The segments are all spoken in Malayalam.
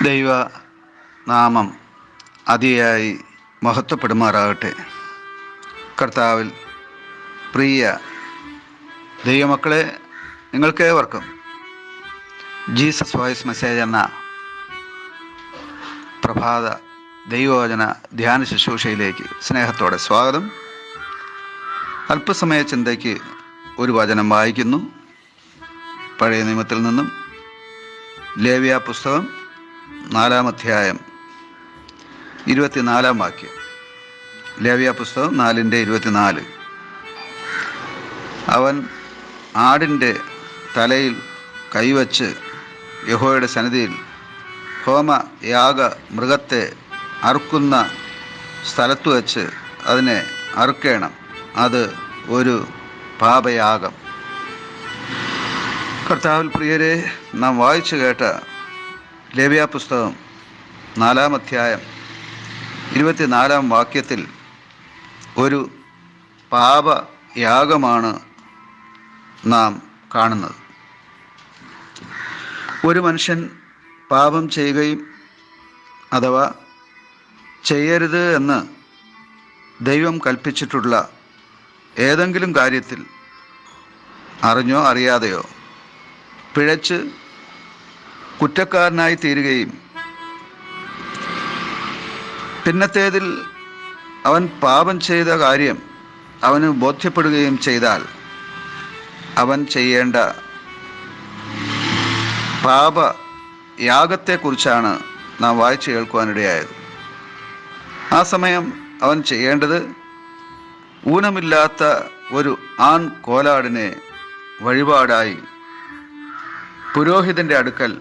ദൈവ നാമം അതിയായി മഹത്വപ്പെടുമാറാകട്ടെ. കർത്താവിൽ പ്രിയ ദൈവമക്കളെ, നിങ്ങൾക്കേവർക്കും ജീസസ് വോയിസ് മെസ്സേജ് എന്ന പ്രഭാത ദൈവവചന ധ്യാന ശുശ്രൂഷയിലേക്ക് സ്നേഹത്തോടെ സ്വാഗതം. അല്പസമയ ചിന്തയ്ക്ക് ഒരു വചനം വായിക്കുന്നു. പഴയ നിയമത്തിൽ നിന്നും ലേവ്യ പുസ്തകം 4-ാം അധ്യായം 24-ാം വാക്യം. ലേവ്യ പുസ്തകം 4:24. അവൻ ആടിൻ്റെ തലയിൽ കൈവച്ച് യഹോവയുടെ സന്നിധിയിൽ ഹോമയാഗ മൃഗത്തെ അറുക്കുന്ന സ്ഥലത്തു വച്ച് അതിനെ അറുക്കേണം. അത് ഒരു പാപയാഗം. കർത്താവിൽ പ്രിയരെ, നാം വായിച്ചു കേട്ട ലേവ്യ പുസ്തകം 4-ാം അധ്യായം 24-ാം വാക്യത്തിൽ ഒരു പാപയാഗമാണ് നാം കാണുന്നത്. ഒരു മനുഷ്യൻ പാപം ചെയ്യുകയും അഥവാ ചെയ്യരുത് എന്ന് ദൈവം കൽപ്പിച്ചിട്ടുള്ള ഏതെങ്കിലും കാര്യത്തിൽ അറിഞ്ഞോ അറിയാതെയോ പിഴച്ച് കുറ്റക്കാരനായി തീരുകയും പിന്നത്തേതിൽ അവൻ പാപം ചെയ്ത കാര്യം അവന് ബോധ്യപ്പെടുകയും ചെയ്താൽ അവൻ ചെയ്യേണ്ട പാപയാഗത്തെക്കുറിച്ചാണ് നാം വായിച്ചു കേൾക്കുവാനിടയായത്. ആ സമയം അവൻ ചെയ്യേണ്ടത് ഊനമില്ലാത്ത ഒരു ആൺ കോലാടിനെ വഴിപാടായി പുരോഹിതൻ്റെ അടുക്കൽ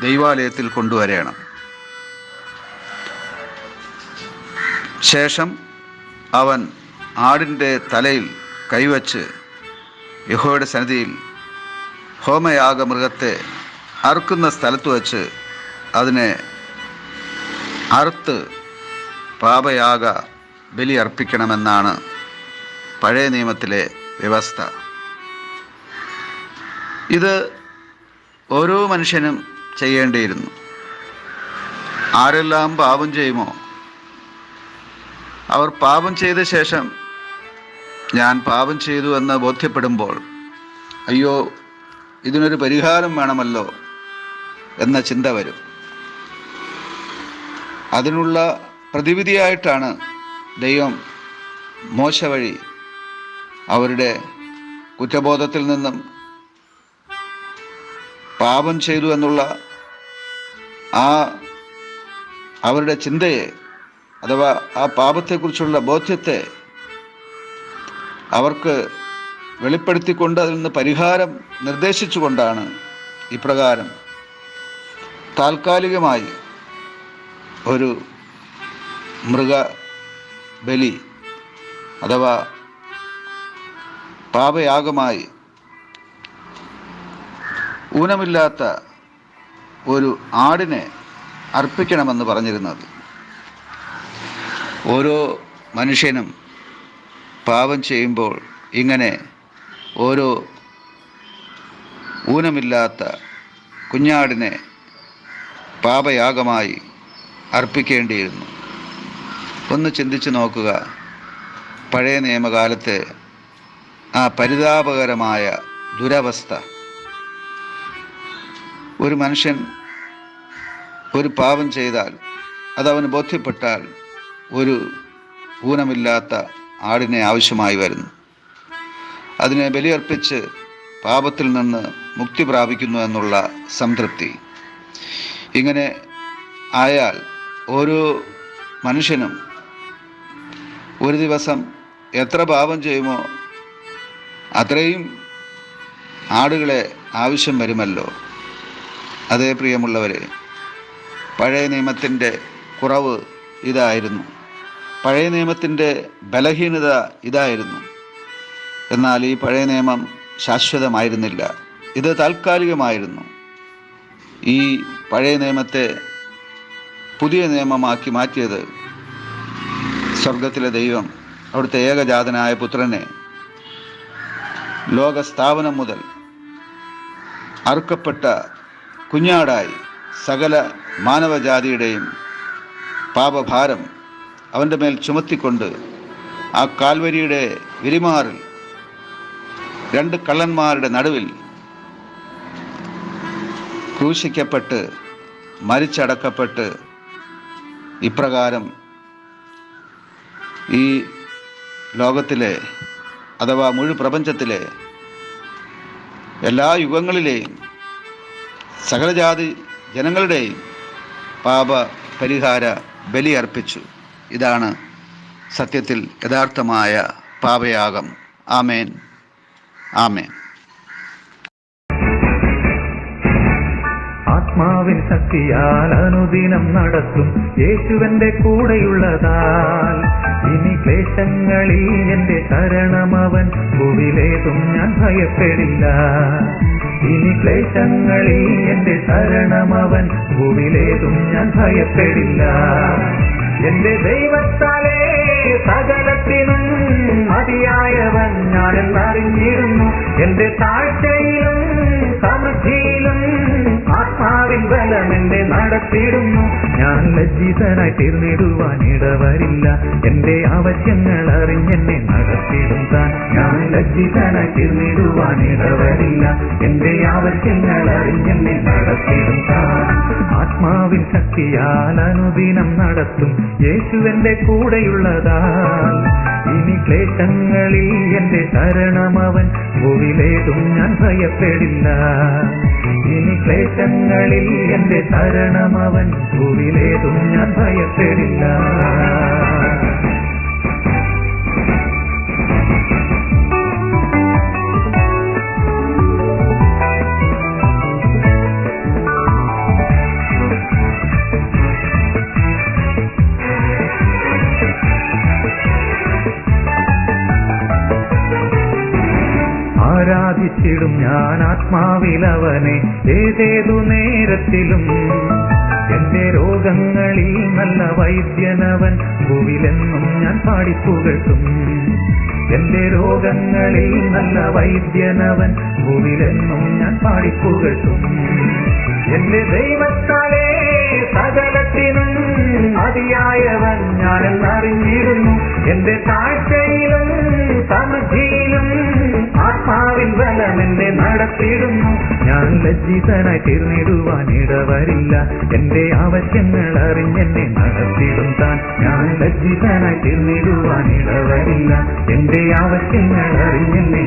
ദൈവാലയത്തിൽ കൊണ്ടുവരണം. ശേഷം അവൻ ആടിൻ്റെ തലയിൽ കൈവച്ച് യഹോവയുടെ സന്നിധിയിൽ ഹോമയാഗ മൃഗത്തെ അറുക്കുന്ന സ്ഥലത്ത് വച്ച് അതിനെ അറുത്ത് പാപയാഗ ബലി അർപ്പിക്കണമെന്നാണ് പഴയ നിയമത്തിലെ വ്യവസ്ഥ. ഇത് ഓരോ മനുഷ്യനും ചെയ്യേണ്ടിയിരുന്നു. ആരെല്ലാം പാപം ചെയ്യുമോ അവർ പാപം ചെയ്ത ശേഷം ഞാൻ പാപം ചെയ്തു എന്ന് ബോധ്യപ്പെടുമ്പോൾ അയ്യോ, ഇതിനൊരു പരിഹാരം വേണമല്ലോ എന്ന ചിന്ത വരും. അതിനുള്ള പ്രതിവിധിയായിട്ടാണ് ദൈവം മോശ വഴി അവരുടെ കുറ്റബോധത്തിൽ നിന്നും പാപം ചെയ്തു എന്നുള്ള അവരുടെ ചിന്തയെ അഥവാ ആ പാപത്തെക്കുറിച്ചുള്ള ബോധ്യത്തെ അവർക്ക് വെളിപ്പെടുത്തിക്കൊണ്ട് അതിൽ നിന്ന് പരിഹാരം നിർദ്ദേശിച്ചുകൊണ്ടാണ് ഇപ്രകാരം താൽക്കാലികമായി ഒരു മൃഗബലി അഥവാ പാപയാഗമായി ഊനമില്ലാത്ത ഒരു ആടിനെ അർപ്പിക്കണമെന്ന് പറഞ്ഞിരുന്നത്. ഓരോ മനുഷ്യനും പാപം ചെയ്യുമ്പോൾ ഇങ്ങനെ ഓരോ ഊനമില്ലാത്ത കുഞ്ഞാടിനെ പാപയാഗമായി അർപ്പിക്കേണ്ടിയിരുന്നു. ഒന്ന് ചിന്തിച്ചു നോക്കുക, പഴയ നിയമകാലത്തെ ആ പരിതാപകരമായ ദുരവസ്ഥ. ഒരു മനുഷ്യൻ ഒരു പാപം ചെയ്താൽ അതവന് ബോധ്യപ്പെട്ടാൽ ഒരു ഊനമില്ലാത്ത ആടിനെ ആവശ്യമായി വരുന്നു. അതിനെ ബലിയർപ്പിച്ച് പാപത്തിൽ നിന്ന് മുക്തി പ്രാപിക്കുന്നു എന്നുള്ള സംതൃപ്തി. ഇങ്ങനെ ആയാൽ ഓരോ മനുഷ്യനും ഒരു ദിവസം എത്ര പാപം ചെയ്യുമോ അത്രയും ആടുകളെ ആവശ്യം വരുമല്ലോ. അതേ പ്രിയമുള്ളവരെ, പഴയ നിയമത്തിൻ്റെ കുറവ് ഇതായിരുന്നു. പഴയ നിയമത്തിൻ്റെ ബലഹീനത ഇതായിരുന്നു. എന്നാൽ ഈ പഴയ നിയമം ശാശ്വതമായിരുന്നില്ല, ഇത് താൽക്കാലികമായിരുന്നു. ഈ പഴയ നിയമത്തെ പുതിയ നിയമമാക്കി മാറ്റിയത് സ്വർഗത്തിലെ ദൈവം അവിടുത്തെ ഏകജാതനായ പുത്രനെ ലോകസ്ഥാപനം മുതൽ അറുക്കപ്പെട്ട കുഞ്ഞാടായി സകല മാനവജാതിയുടെയും പാപഭാരം അവൻ്റെ മേൽ ചുമത്തിക്കൊണ്ട് ആ കാൽവരിയുടെ വിരിമാറിൽ രണ്ട് കള്ളന്മാരുടെ നടുവിൽ ക്രൂശിക്കപ്പെട്ട് മരിച്ചടക്കപ്പെട്ട് ഇപ്രകാരം ഈ ലോകത്തിലെ അഥവാ മുഴു പ്രപഞ്ചത്തിലെ എല്ലാ യുഗങ്ങളിലെയും സകലജാതി ജനങ്ങളുടെയും പാപ പരിഹാര ബലി അർപ്പിച്ചു. ഇതാണ് സത്യത്തിൽ യഥാർത്ഥമായ പാപയാഗം. ആമേൻ, ആമേൻ. ആത്മാവിൻ ശക്തിയാൽ അനുദിനം നടത്തും യേശുവന്റെ കൂടെയുള്ളതാൽ ഇനി ക്ലേശങ്ങളിൽ എന്റെ ശരണമവൻ, ഭൂവിലേതും ഞാൻ ഭയപ്പെടില്ല. ഇനി ക്ലേശങ്ങളിൽ എന്റെ ശരണമവൻ, ഭൂവിലേതും ഞാൻ ഭയപ്പെടില്ല. എന്റെ ദൈവത്താലേ സകലത്തിനും മതിയായവൻ ഞാനെന്നറിഞ്ഞിരുന്നു. എന്റെ താഴ്ചയിലും സമൃദ്ധിയിലും ആത്മാവിൻ ബലം എന്നെ നടത്തിയിടുന്നു. ഞാൻ ലജ്ജിതനായി തീർന്നിടുവാൻ ഇടവരില്ല. എന്റെ ആവശ്യങ്ങൾ അറിഞ്ഞെന്നെ നടത്തിയിടും താൻ. ഞാൻ ലജ്ജിതനായി തീർന്നിടുവാൻ ഇടവരില്ല. എന്റെ ആവശ്യങ്ങൾ അറിഞ്ഞെന്നെ നടത്തിയിടും താൻ. ആത്മാവിൻ ശക്തിയാൽ അനുദിനം നടത്തും യേശുവന്റെ കൂടെയുള്ളതാൽ ഇനി ക്ലേശങ്ങളിൽ എന്റെ ശരണമവൻ, ഭൂവിലേതും ഞാൻ ഭയപ്പെടില്ല. ഇനി ക്ലേശങ്ങളിൽ എന്റെ ശരണമവൻ, ഭൂവിലേതും ഞാൻ ഭയപ്പെടില്ല. ആരാധിച്ചിടും ഞാൻ ആത്മാവിലവനെ ഏതേതു നേരത്തിലും. എന്റെ രോഗങ്ങളിൽ നല്ല വൈദ്യനവൻ, ഭൂവിലെന്നും ഞാൻ പാടിപ്പുകഴ്ത്തും. എന്റെ രോഗങ്ങളിൽ നല്ല വൈദ്യനവൻ, ഭൂവിലെന്നും ഞാൻ പാടിപ്പുകഴ്ത്തും. എന്റെ ദൈവത്താലേ സകലത്തിനും മതിയായവൻ ഞാനെന്നറിഞ്ഞിരുന്നു. എന്റെ താഴ്ചയിലും സമൃദ്ധിയിലും ആത്മാവിൻ ബലം എന്നെ നടത്തിയിടുന്നു. ഞാൻ ലജ്ജിതനായി തീർന്നിടുവാൻ ഇടവരില്ല. എന്റെ ആവശ്യങ്ങൾ അറിഞ്ഞെന്നെ നടത്തിയിടും താൻ. ഞാൻ ലജ്ജിതനായി തീർന്നിടുവാൻ ഇടവരില്ല. എന്റെ ആവശ്യങ്ങൾ അറിഞ്ഞെന്നെ